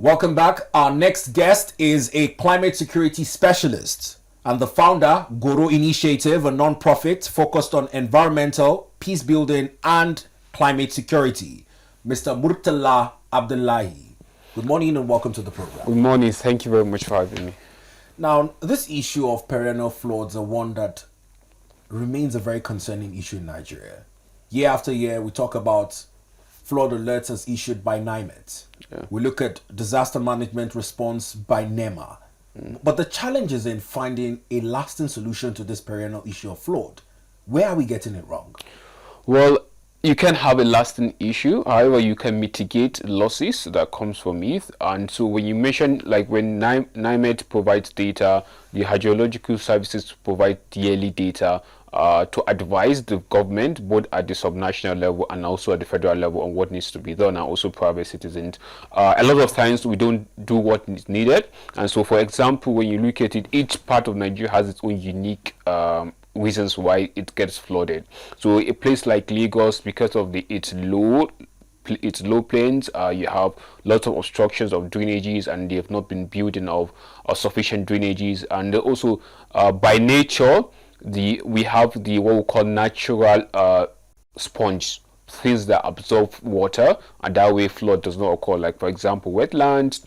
Welcome back. Our next guest is a climate security specialist and the founder, Goro Initiative, a non-profit focused on environmental, peace building, and climate security. Mr. Murtala Abdullahi. Good morning and welcome to the program. Good morning. Thank you very much for having me. Now, this issue of perennial floods are one that remains a very concerning issue in Nigeria. Year after year, we talk about flood alerts as issued by NIMET. Yeah. We look at disaster management response by NEMA. But the challenge is in finding a lasting solution to this perennial issue of flood. Where are we getting it wrong? Well, you can have a lasting issue. However, you can mitigate losses that comes from it. And so when you mention, like when NIMET provides data, the hydrological services provide yearly data to advise the government, both at the subnational level and also at the federal level, on what needs to be done, and also private citizens. A lot of times we don't do what is needed. And so, for example, when you look at it, each part of Nigeria has its own unique reasons why it gets flooded. So a place like Lagos, because of its low plains, you have lots of obstructions of drainages, and they have not been building of sufficient drainages. And also by nature, we have what we call natural sponge, things that absorb water, and that way flood does not occur. Like, for example, wetlands,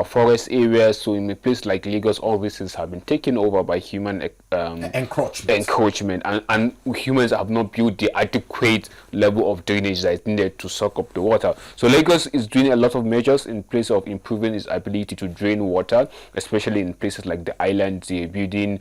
forest areas. So in a place like Lagos, all these things have been taken over by human encroachment, and humans have not built the adequate level of drainage that is needed to suck up the water. So Lagos is doing a lot of measures in place of improving its ability to drain water, especially in places like the islands. They're building,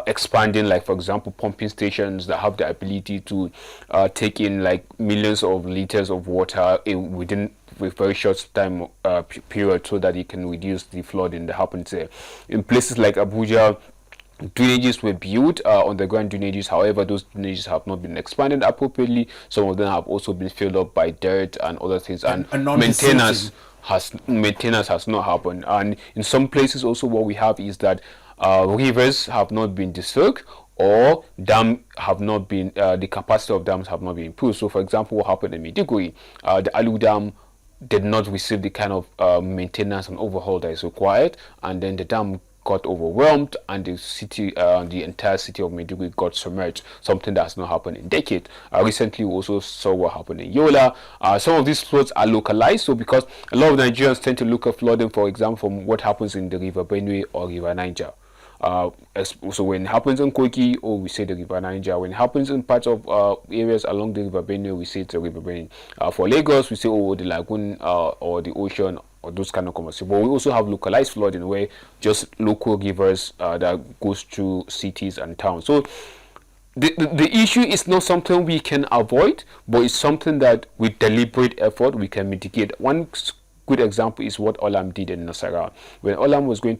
expanding, like, for example, pumping stations that have the ability to take in like millions of liters of water within a very short time period, so that it can reduce the flooding that happens there. In places like Abuja, drainages were built, underground drainages. However, those drainages have not been expanded appropriately. Some of them have also been filled up by dirt and other things, and maintenance has not happened. And in some places also, what we have is that rivers have not been disturbed, or dam have not been the capacity of dams have not been improved. So, for example, what happened in Maiduguri, the Alu Dam did not receive the kind of maintenance and overhaul that is required, and then the dam got overwhelmed, and the entire city of Maiduguri got submerged, something that has not happened in decades. Recently, we also saw what happened in Yola. Some of these floods are localized, so because a lot of Nigerians tend to look at flooding, for example, from what happens in the River Benue or River Niger. So when it happens in Kogi, we say the River Niger. When it happens in parts of areas along the River Benue, we say it's the River Benue. For Lagos, we say the lagoon or the ocean, or those kind of conversations. But we also have localized flooding, where just local rivers that goes through cities and towns. So the issue is not something we can avoid, but it's something that with deliberate effort we can mitigate. One good example is what Olam did in Nasarawa. When Olam was going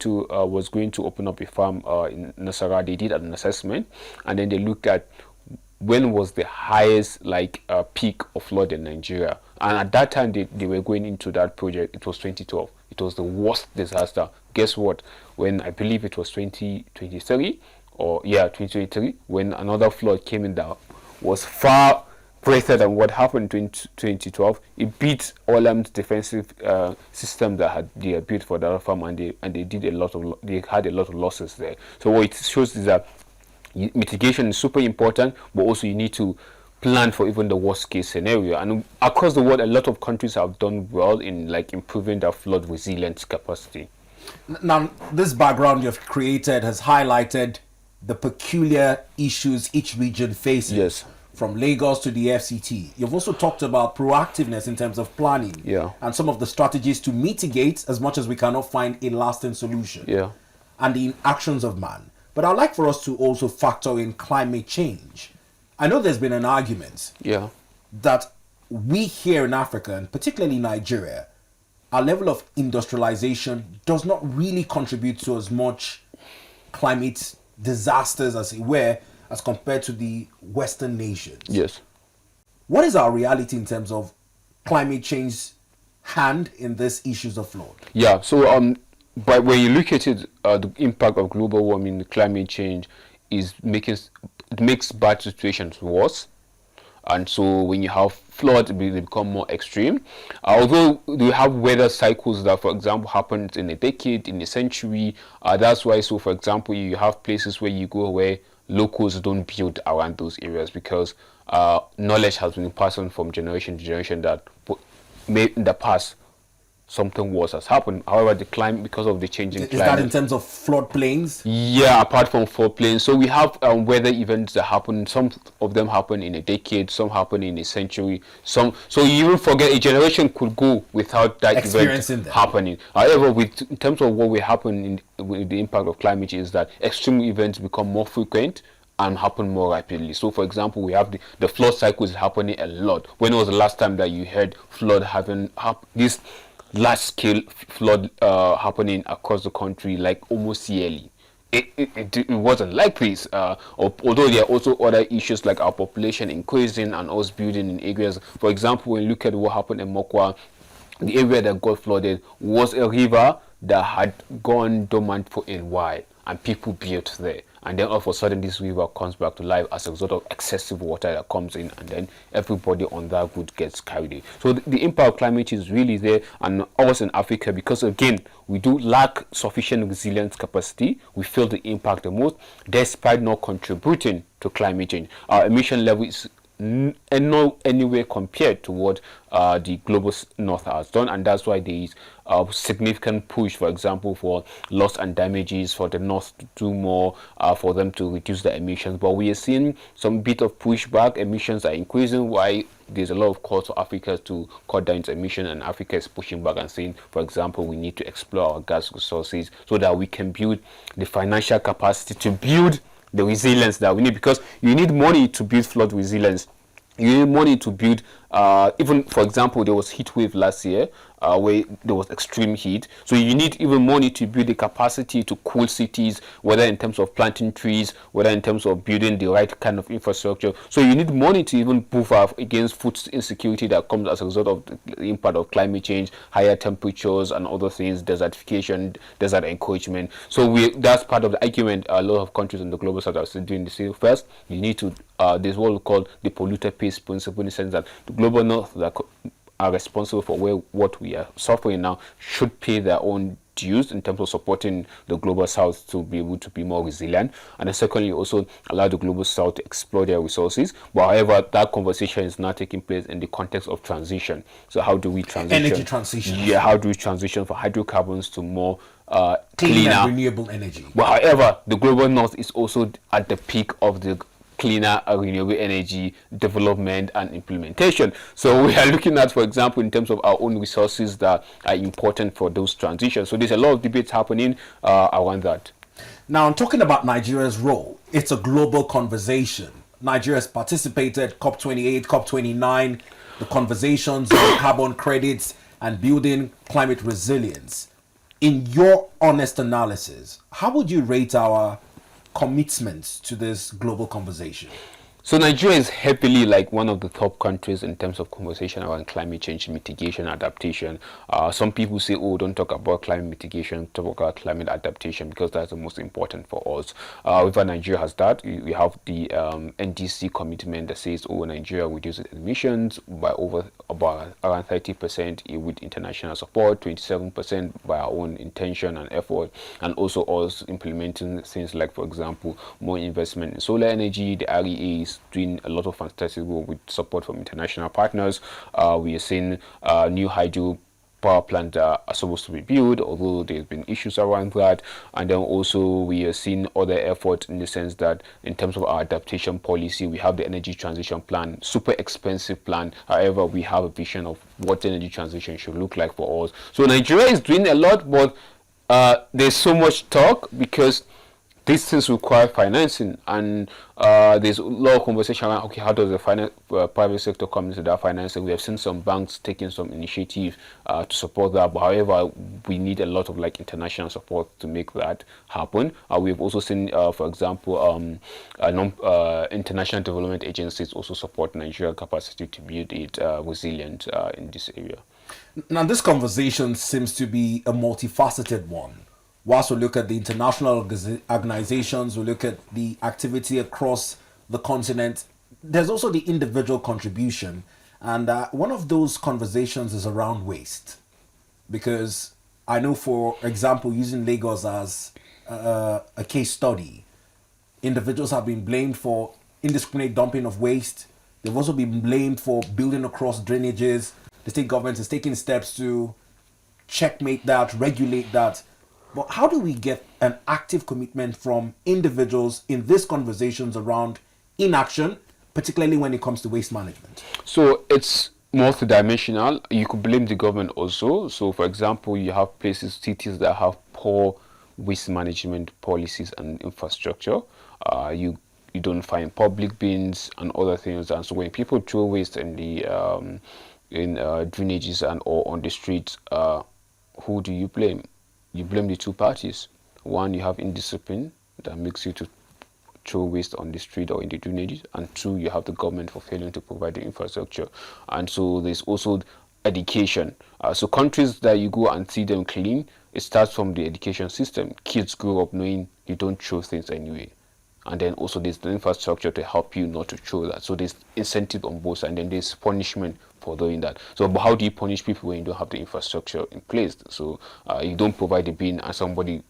to open up a farm in Nasarawa, they did an assessment, and then they looked at when was the highest peak of flood in Nigeria. And at that time they were going into that project, it was 2012. It was the worst disaster. Guess what? When I believe it was 2023, 2023, when another flood came in that was far greater than what happened in 2012. It beat Olam's defensive system that they had built for the other farm, and they had a lot of losses there. So what it shows is that mitigation is super important, but also you need to plan for even the worst case scenario. And across the world, a lot of countries have done well in improving their flood resilience capacity. Now, this background you've created has highlighted the peculiar issues each region faces. Yes. From Lagos to the FCT. You've also talked about proactiveness in terms of planning, and some of the strategies to mitigate as much as we cannot find a lasting solution, and the inactions of man. But I'd like for us to also factor in climate change. I know there's been an argument that we here in Africa, and particularly Nigeria, our level of industrialization does not really contribute to as much climate disasters, as it were, as compared to the Western nations. Yes. What is our reality in terms of climate change hand in these issues of flood? Yeah, so but when you look at it, the impact of global warming, climate change makes bad situations worse. And so when you have floods they become more extreme. Although we have weather cycles that, for example, happen in a decade, in a century. That's why, so for example, you have places where you go where locals don't build around those areas because knowledge has been passed on from generation to generation that in the past something worse has happened. However, the climate, because of the changing climate. Is that in terms of floodplains? Yeah, apart from floodplains. So we have weather events that happen. Some of them happen in a decade, some happen in a century. So you even forget a generation could go without that event happening. However, in terms of what will happen with the impact of climate change is that extreme events become more frequent and happen more rapidly. So for example, we have the flood cycles happening a lot. When was the last time that you heard flood having this large-scale flood happening across the country, like almost yearly? It wasn't like this. Although there are also other issues like our population increasing and us building in areas. For example, when you look at what happened in Mokwa, the area that got flooded was a river that had gone dormant for a while, and people built there. And then all of a sudden this river comes back to life as a result of excessive water that comes in, and then everybody on that route gets carried away. So the impact of climate change is really there, and us in Africa, because again we do lack sufficient resilience capacity, we feel the impact the most despite not contributing to climate change. Our emission level is not anywhere compared to what the global north has done, and that's why there is a significant push, for example, for loss and damages, for the north to do more, for them to reduce the emissions. But we are seeing some bit of pushback. Emissions are increasing. Why? There's a lot of calls for Africa to cut down its emission, and Africa is pushing back and saying, for example, we need to explore our gas resources so that we can build the financial capacity to build the resilience that we need, because you need money to build flood resilience. You need money to build, even for example, there was heat wave last year where there was extreme heat. So you need even money to build the capacity to cool cities, whether in terms of planting trees, whether in terms of building the right kind of infrastructure. So you need money to even buffer against food insecurity that comes as a result of the impact of climate change, higher temperatures and other things, desertification, desert encroachment. So that's part of the argument a lot of countries in the global south are still doing the same. First, you need to, there's what we call the polluter pays principle, in the sense that the global north that are responsible for what we are suffering now should pay their own dues in terms of supporting the global south to be able to be more resilient, and then secondly also allow the global south to explore their resources. But however, that conversation is not taking place in the context of transition. So how do we transition? Energy transition. Yeah, how do we transition from hydrocarbons to more cleaner and renewable energy? But however, the global north is also at the peak of the cleaner renewable energy development and implementation. So we are looking at, for example, in terms of our own resources that are important for those transitions. So there's a lot of debates happening around that. Now, I'm talking about Nigeria's role. It's a global conversation. Nigeria's participated COP28, COP29, the conversations on carbon credits and building climate resilience. In your honest analysis, how would you rate our commitments to this global conversation? So Nigeria is happily like one of the top countries in terms of conversation around climate change mitigation, adaptation. Some people say, oh, don't talk about climate mitigation, talk about climate adaptation, because that's the most important for us. However, Nigeria has that. We have the NDC commitment that says, oh, Nigeria reduces emissions by about around 30% with international support, 27% by our own intention and effort, and also us implementing things like, for example, more investment in solar energy. The REA is doing a lot of fantastic work with support from international partners. We are seeing new hydro power plants are supposed to be built, although there's been issues around that. And then also we are seeing other efforts in the sense that in terms of our adaptation policy, we have the energy transition plan, super expensive plan. However, we have a vision of what the energy transition should look like for us. So Nigeria is doing a lot, but there's so much talk because these things require financing, and there's a lot of conversation around, okay, how does the private sector come into that financing? We have seen some banks taking some initiative to support that, but however, we need a lot of like international support to make that happen. We've also seen, for example, international development agencies also support Nigerian capacity to build it resilient in this area. Now, this conversation seems to be a multifaceted one. Whilst we look at the international organizations, we look at the activity across the continent, there's also the individual contribution And one of those conversations is around waste. Because I know, for example, using Lagos as a case study, individuals have been blamed for indiscriminate dumping of waste. They've also been blamed for building across drainages. The state government is taking steps to checkmate that, regulate that. But how do we get an active commitment from individuals in these conversations around inaction, particularly when it comes to waste management? So it's multidimensional. You could blame the government also. So, for example, you have places, cities that have poor waste management policies and infrastructure. You don't find public bins and other things, and so when people throw waste in the drainages and or on the streets, who do you blame? You blame the two parties. One, you have indiscipline that makes you to throw waste on the street or in the drainages, and two, you have the government for failing to provide the infrastructure. And so there's also education. So countries that you go and see them clean, it starts from the education system. Kids grow up knowing you don't throw things anyway. And then also there's the infrastructure to help you not to throw that. So there's incentive on both sides, and then there's punishment for doing that. So but how do you punish people when you don't have the infrastructure in place? So you don't provide the bin and somebody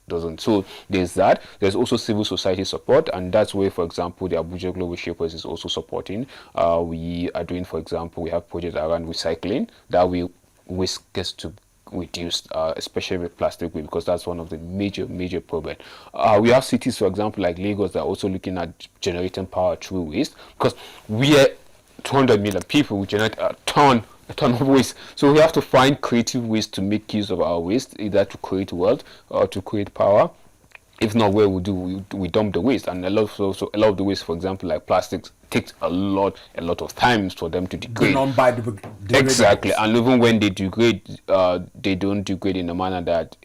doesn't. So there's that. There's also civil society support, and that's where, for example, the Abuja Global Shapers is also supporting. We are doing, for example, we have projects around recycling that waste gets to reduced, especially with plastic waste, because that's one of the major problems. We have cities, for example, like Lagos, that are also looking at generating power through waste, because we are 200 million people, we generate a ton of waste. So we have to find creative ways to make use of our waste, either to create wealth or to create power. If not, where we dump the waste, and a lot of the waste, for example, like plastics, takes a lot of times for them to degrade. Exactly, and even when they degrade, they don't degrade in a manner that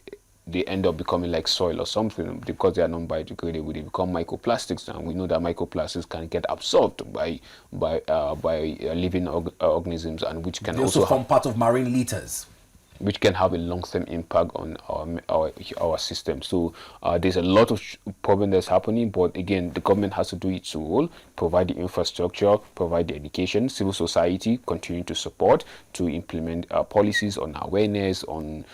they end up becoming like soil or something, because they are non-biodegradable. They become microplastics, and we know that microplastics can get absorbed by living organisms, and which can also form part of marine litters, which can have a long-term impact on our system. So there's a lot of problem that's happening, but again, the government has to do its role, provide the infrastructure, provide the education, civil society continue to support, to implement policies on awareness, on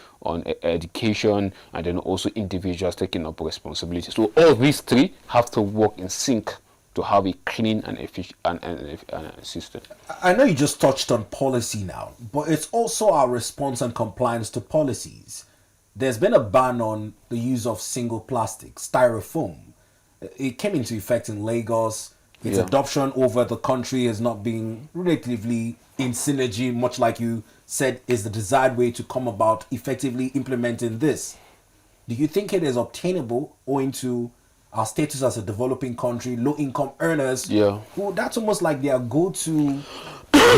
education, and then also individuals taking up responsibility. So all these three have to work in sync to have a clean and efficient system. I know you just touched on policy now, but it's also our response and compliance to policies. There's been a ban on the use of single plastic, styrofoam. It came into effect in Lagos. Its adoption over the country has not been relatively in synergy, much like you said is the desired way to come about effectively implementing this. Do you think it is obtainable owing to our status as a developing country, low-income earners, who that's almost like their go-to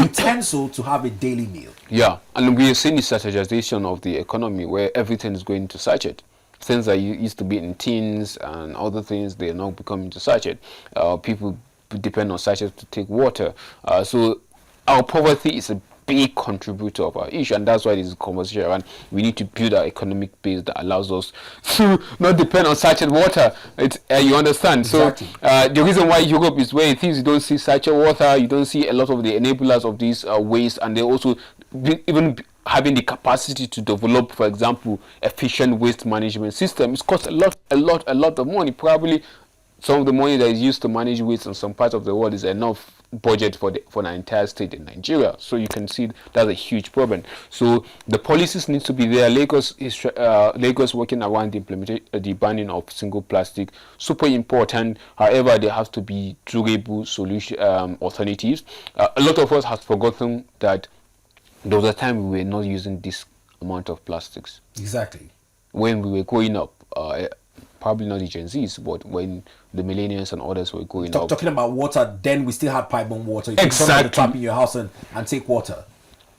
utensil to have a daily meal? Yeah, and we are seeing the strategization of the economy where everything is going to sachet. Things that used to be in tins and other things, they are now becoming to sachet. People depend on sachets to take water. So our poverty is a big contributor of our issue, and that's why this is a conversation around we need to build our economic base that allows us to not depend on sachet water. You understand? Exactly. So the reason why Europe is where it is, you don't see sachet water, you don't see a lot of the enablers of these waste, and they also even having the capacity to develop, for example, efficient waste management system. It costs a lot of money. Probably some of the money that is used to manage waste in some parts of the world is enough budget for the entire state in Nigeria. So you can see that's a huge problem. So the policies need to be there. Lagos working around the banning of single plastic, super important. However, there has to be durable solution alternatives. A lot of us have forgotten that there was a time we were not using this amount of plastics. Exactly. When we were growing up, probably not the Gen Zs, but when the millennials and others were going up. Talking about water, then we still had pipe-borne water. You can turn on the tap in your house and take water.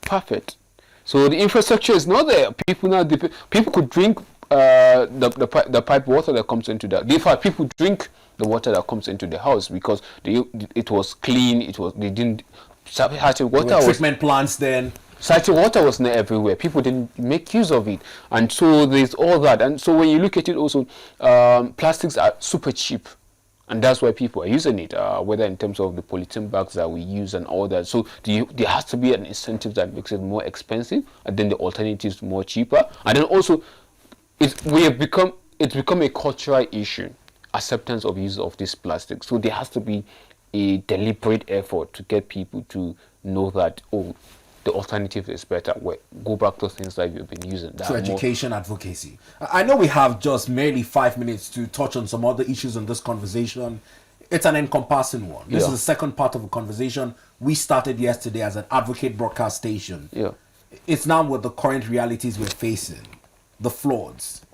Perfect. So the infrastructure is not there. People could drink the pipe water that comes into that. In fact, people drink the water that comes into the house because it was clean. They didn't. Treatment plants then. Sachet water was not everywhere. People didn't make use of it, and so there's all that. And so when you look at it, also plastics are super cheap, And that's why people are using it, whether in terms of the polythene bags that we use and all that. So there has to be an incentive that makes it more expensive, and then the alternatives more cheaper. And then also, it's become a cultural issue, acceptance of use of this plastic. So there has to be a deliberate effort to get people to know that, oh, the alternative is better. Go back to things that you've been using. So education, advocacy. I know we have just merely 5 minutes to touch on some other issues in this conversation. It's an encompassing one. This is the second part of a conversation we started yesterday as an advocate broadcast station. Yeah. It's now with the current realities we're facing, the floods.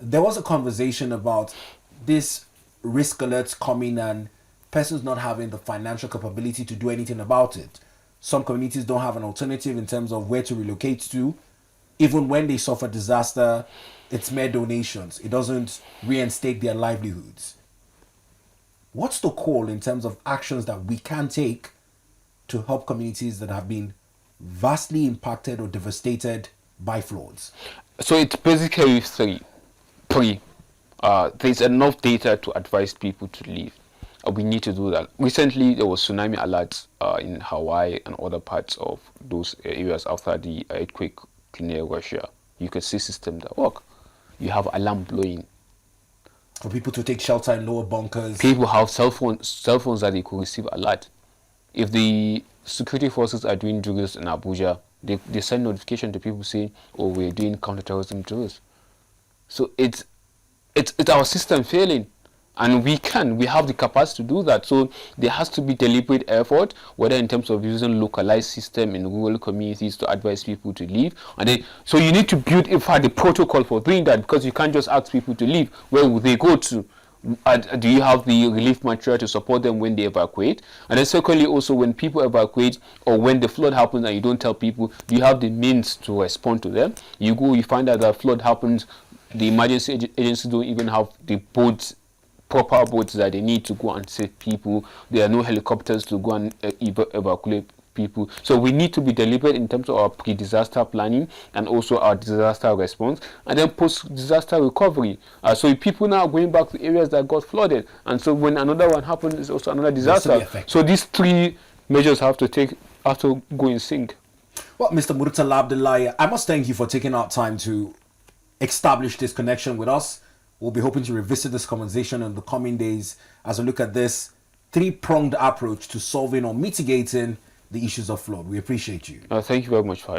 There was a conversation about this risk alerts coming and persons not having the financial capability to do anything about it. Some communities don't have an alternative in terms of where to relocate to. Even when they suffer disaster, it's mere donations. It doesn't reinstate their livelihoods. What's the call in terms of actions that we can take to help communities that have been vastly impacted or devastated by floods? So it's basically three. There's enough data to advise people to leave. We need to do that. Recently, there was tsunami alerts in Hawaii and other parts of those areas after the earthquake near Russia. You could see systems that work. You have alarm blowing. For people to take shelter in lower bunkers. People have cell phones that they could receive alert. If the security forces are doing drills in Abuja, they send notification to people saying, oh, we're doing counterterrorism drills. So it's our system failing. And we have the capacity to do that. So there has to be deliberate effort, whether in terms of using localized system in rural communities to advise people to leave. And then, so you need to build the protocol for doing that, because you can't just ask people to leave. Where will they go to? Do you have the relief material to support them when they evacuate? And then secondly, also when people evacuate or when the flood happens and you don't tell people, do you have the means to respond to them? You find out that flood happens, the emergency agencies don't even have the proper boats that they need to go and save people. There are no helicopters to go and evacuate people. So we need to be deliberate in terms of our pre-disaster planning and also our disaster response, and then post-disaster recovery. So people now are going back to areas that got flooded, and so when another one happens, it's also another disaster. So these three measures have to go in sync. Well, Mr. Murtala Abdullahi, I must thank you for taking out time to establish this connection with us. We'll be hoping to revisit this conversation in the coming days as we look at this three-pronged approach to solving or mitigating the issues of flood. We appreciate you. Thank you very much for